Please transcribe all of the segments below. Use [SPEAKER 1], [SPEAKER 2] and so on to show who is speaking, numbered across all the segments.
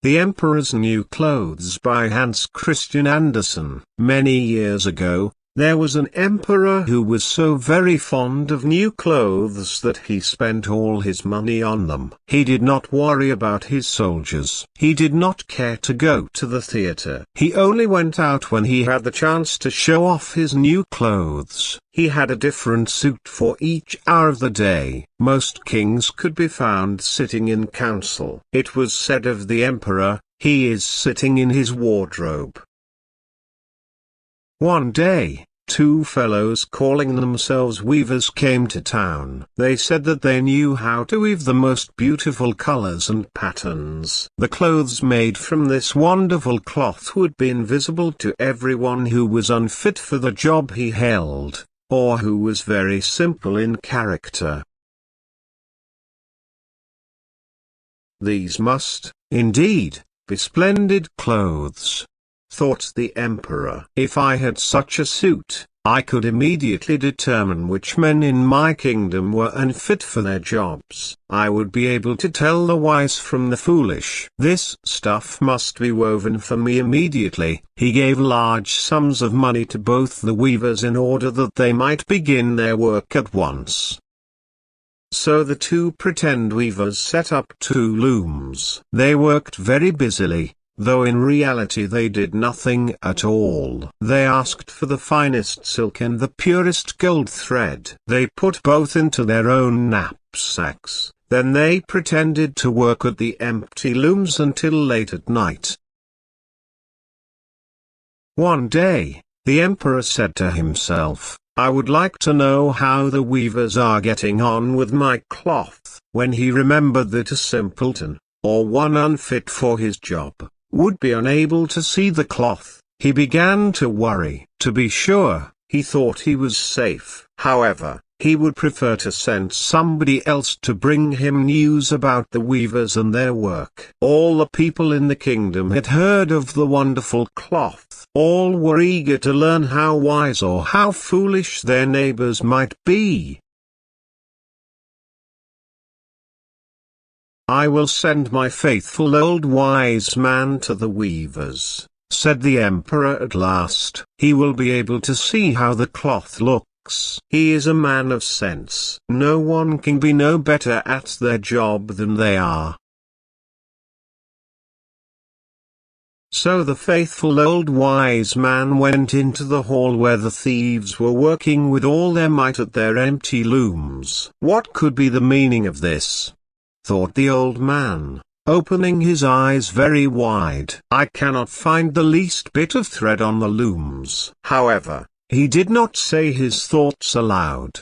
[SPEAKER 1] The Emperor's New Clothes by Hans Christian Andersen. Many years ago, there was an emperor who was so very fond of new clothes that he spent all his money on them. He did not worry about his soldiers. He did not care to go to the theater. He only went out when he had the chance to show off his new clothes. He had a different suit for each hour of the day. Most kings could be found sitting in council. It was said of the emperor, "He is sitting in his wardrobe." One day, two fellows calling themselves weavers came to town. They said that they knew how to weave the most beautiful colors and patterns. The clothes made from this wonderful cloth would be invisible to everyone who was unfit for the job he held, or who was very simple in character. These must, indeed, be splendid clothes, thought the emperor. If I had such a suit, I could immediately determine which men in my kingdom were unfit for their jobs. I would be able to tell the wise from the foolish. This stuff must be woven for me immediately. He gave large sums of money to both the weavers in order that they might begin their work at once. So the two pretend weavers set up two looms. They worked very busily, though in reality they did nothing at all. They asked for the finest silk and the purest gold thread. They put both into their own knapsacks. Then they pretended to work at the empty looms until late at night. One day, the emperor said to himself, "I would like to know how the weavers are getting on with my cloth." When he remembered that a simpleton, or one unfit for his job, would be unable to see the cloth, he began to worry. To be sure, he thought he was safe. However, he would prefer to send somebody else to bring him news about the weavers and their work. All the people in the kingdom had heard of the wonderful cloth. All were eager to learn how wise or how foolish their neighbors might be. "I will send my faithful old wise man to the weavers," said the emperor at last. "He will be able to see how the cloth looks. He is a man of sense. No one can be no better at their job than they are." So the faithful old wise man went into the hall where the thieves were working with all their might at their empty looms. "What could be the meaning of this?" thought the old man, opening his eyes very wide. "I cannot find the least bit of thread on the looms." However, he did not say his thoughts aloud.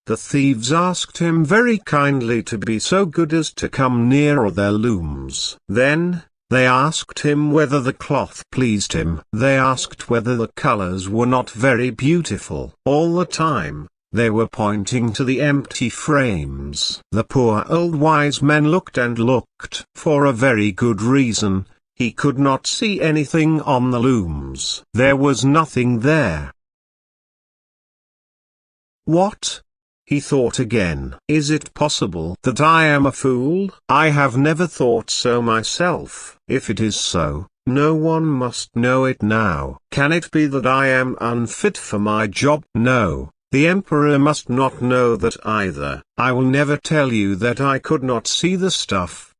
[SPEAKER 1] The thieves asked him very kindly to be so good as to come nearer their looms. Then, they asked him whether the cloth pleased him. They asked whether the colors were not very beautiful. All the time, they were pointing to the empty frames. The poor old wise man looked and looked. For a very good reason, he could not see anything on the looms. There was nothing there. "What?" he thought again. "Is it possible that I am a fool? I have never thought so myself. If it is so, no one must know it now. Can it be that I am unfit for my job? No. The emperor must not know that either. I will never tell you that I could not see the stuff."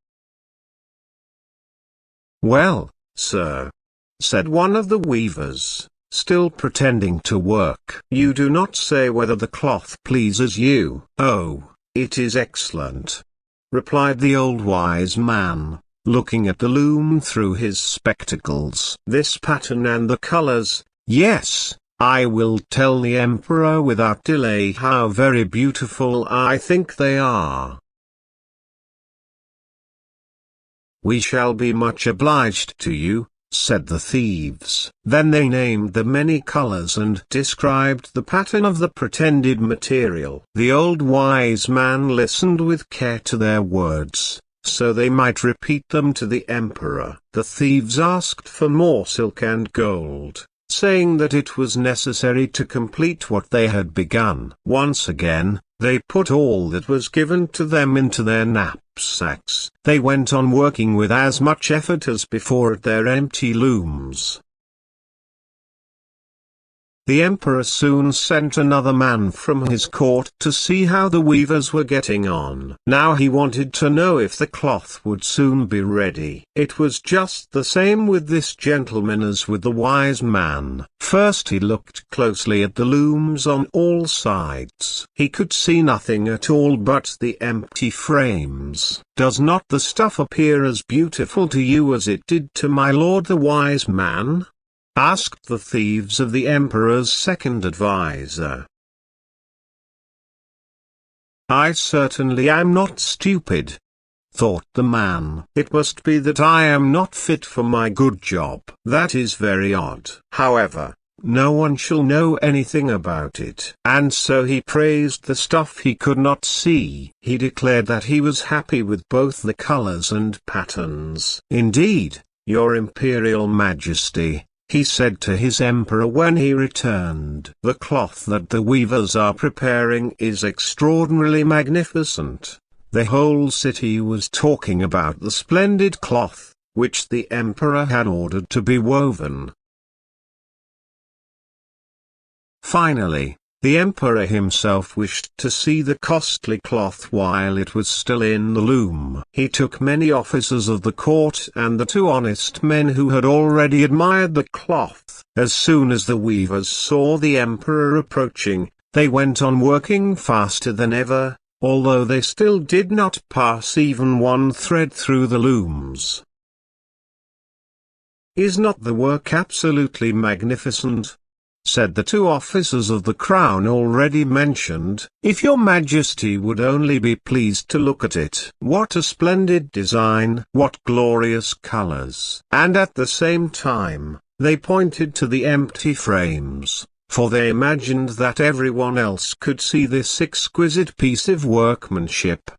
[SPEAKER 1] "Well, sir," said one of the weavers, still pretending to work, "you do not say whether the cloth pleases you." "Oh, it is excellent," replied the old wise man, looking at the loom through his spectacles. "This pattern and the colors, yes. I will tell the emperor without delay how very beautiful I think they are." "We shall be much obliged to you," said the thieves. Then they named the many colors and described the pattern of the pretended material. The old wise man listened with care to their words, so they might repeat them to the emperor. The thieves asked for more silk and gold, saying that it was necessary to complete what they had begun. Once again, they put all that was given to them into their knapsacks. They went on working with as much effort as before at their empty looms. The emperor soon sent another man from his court to see how the weavers were getting on. Now he wanted to know if the cloth would soon be ready. It was just the same with this gentleman as with the wise man. First he looked closely at the looms on all sides. He could see nothing at all but the empty frames. "Does not the stuff appear as beautiful to you as it did to my lord the wise man?" asked the thieves of the emperor's second advisor. "I certainly am not stupid," thought the man. "It must be that I am not fit for my good job. That is very odd. However, no one shall know anything about it." And so he praised the stuff he could not see. He declared that he was happy with both the colors and patterns. "Indeed, your imperial majesty," he said to his emperor when he returned, "the cloth that the weavers are preparing is extraordinarily magnificent." The whole city was talking about the splendid cloth, which the emperor had ordered to be woven. Finally, the emperor himself wished to see the costly cloth while it was still in the loom. He took many officers of the court and the two honest men who had already admired the cloth. As soon as the weavers saw the emperor approaching, they went on working faster than ever, although they still did not pass even one thread through the looms. "Is not the work absolutely magnificent?" said the two officers of the crown already mentioned. "If your majesty would only be pleased to look at it. What a splendid design! What glorious colors!" And at the same time, they pointed to the empty frames, for they imagined that everyone else could see this exquisite piece of workmanship.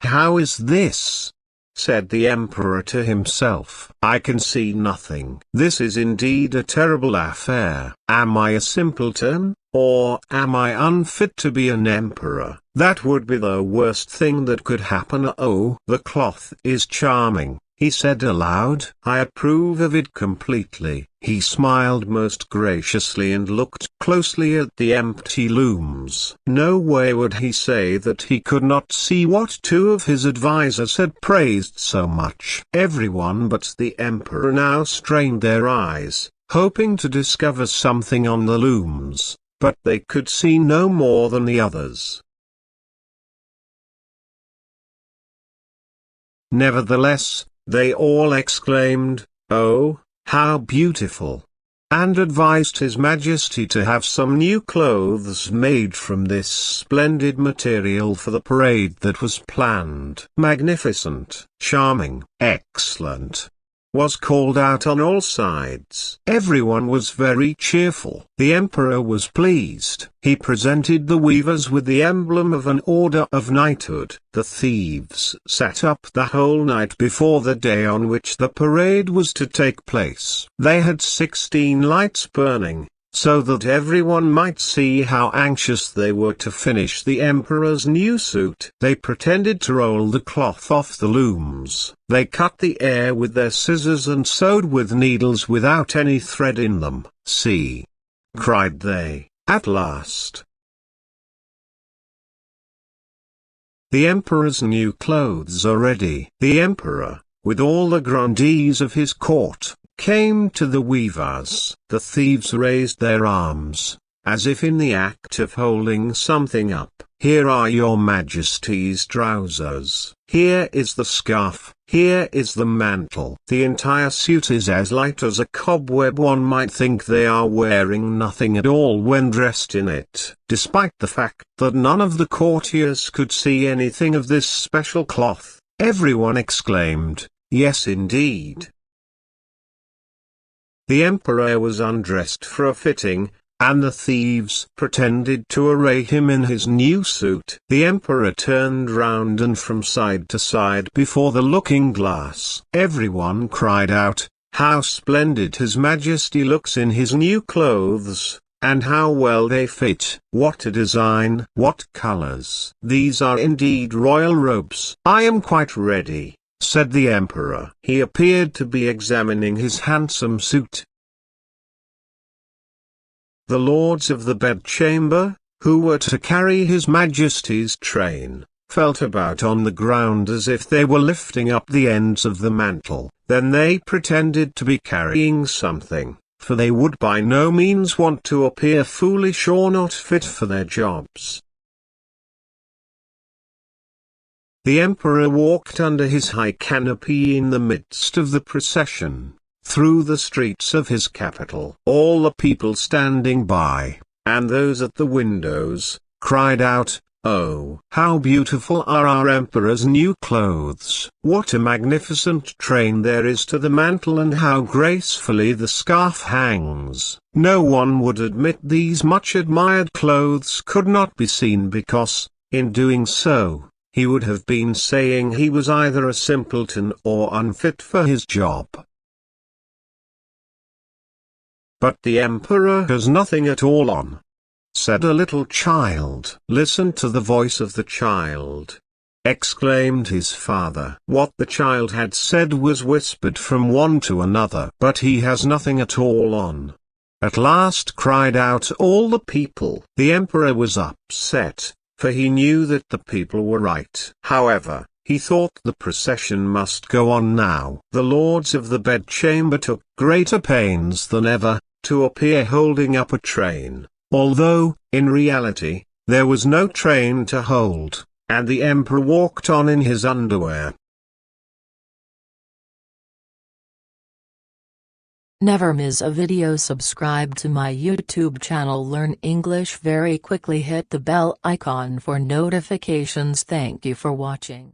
[SPEAKER 1] "How is this?" said the emperor to himself. "I can see nothing. This is indeed a terrible affair. Am I a simpleton, or am I unfit to be an emperor? That would be the worst thing that could happen. Oh, the cloth is charming," he said aloud. "I approve of it completely." He smiled most graciously and looked closely at the empty looms. No way would he say that he could not see what two of his advisors had praised so much. Everyone but the emperor now strained their eyes, hoping to discover something on the looms, but they could see no more than the others. Nevertheless, they all exclaimed, "Oh, how beautiful!" and advised His Majesty to have some new clothes made from this splendid material for the parade that was planned. "Magnificent, charming, excellent," was called out on all sides. Everyone was very cheerful. The emperor was pleased. He presented the weavers with the emblem of an order of knighthood. The thieves sat up the whole night before the day on which the parade was to take place. They had 16 lights burning, so that everyone might see how anxious they were to finish the emperor's new suit. They pretended to roll the cloth off the looms. They cut the air with their scissors and sewed with needles without any thread in them. "See!" cried they, "at last! The emperor's new clothes are ready." The emperor, with all the grandees of his court, came to the weavers. The thieves raised their arms, as if in the act of holding something up. "Here are your majesty's trousers. Here is the scarf. Here is the mantle." The entire suit is as light as a cobweb. One might think they are wearing nothing at all when dressed in it. Despite the fact that none of the courtiers could see anything of this special cloth, everyone exclaimed, "Yes indeed." The emperor was undressed for a fitting, and the thieves pretended to array him in his new suit. The emperor turned round and from side to side before the looking-glass. Everyone cried out, "How splendid His Majesty looks in his new clothes! and how well they fit. What a design! What colors! These are indeed royal robes. I am quite ready, said the emperor. He appeared to be examining his handsome suit. The lords of the bedchamber, who were to carry his majesty's train, felt about on the ground as if they were lifting up the ends of the mantle. Then they pretended to be carrying something, for they would by no means want to appear foolish or not fit for their jobs. The emperor walked under his high canopy in the midst of the procession, through the streets of his capital. All the people standing by, and those at the windows, cried out, "Oh, how beautiful are our emperor's new clothes! What a magnificent train there is to the mantle, and how gracefully the scarf hangs!" No one would admit these much admired clothes could not be seen because, in doing so, he would have been saying he was either a simpleton or unfit for his job. "But the emperor has nothing at all on," said a little child. "Listen to the voice of the child," exclaimed his father. What the child had said was whispered from one to another. "But he has nothing at all on," at last cried out all the people. The emperor was upset, for he knew that the people were right. However, he thought the procession must go on now. The lords of the bedchamber took greater pains than ever to appear holding up a train, although, in reality, there was no train to hold, and the emperor walked on in his underwear.
[SPEAKER 2] Never miss a video. Subscribe to my YouTube channel. Learn English very quickly. Hit the bell icon for notifications. Thank you for watching.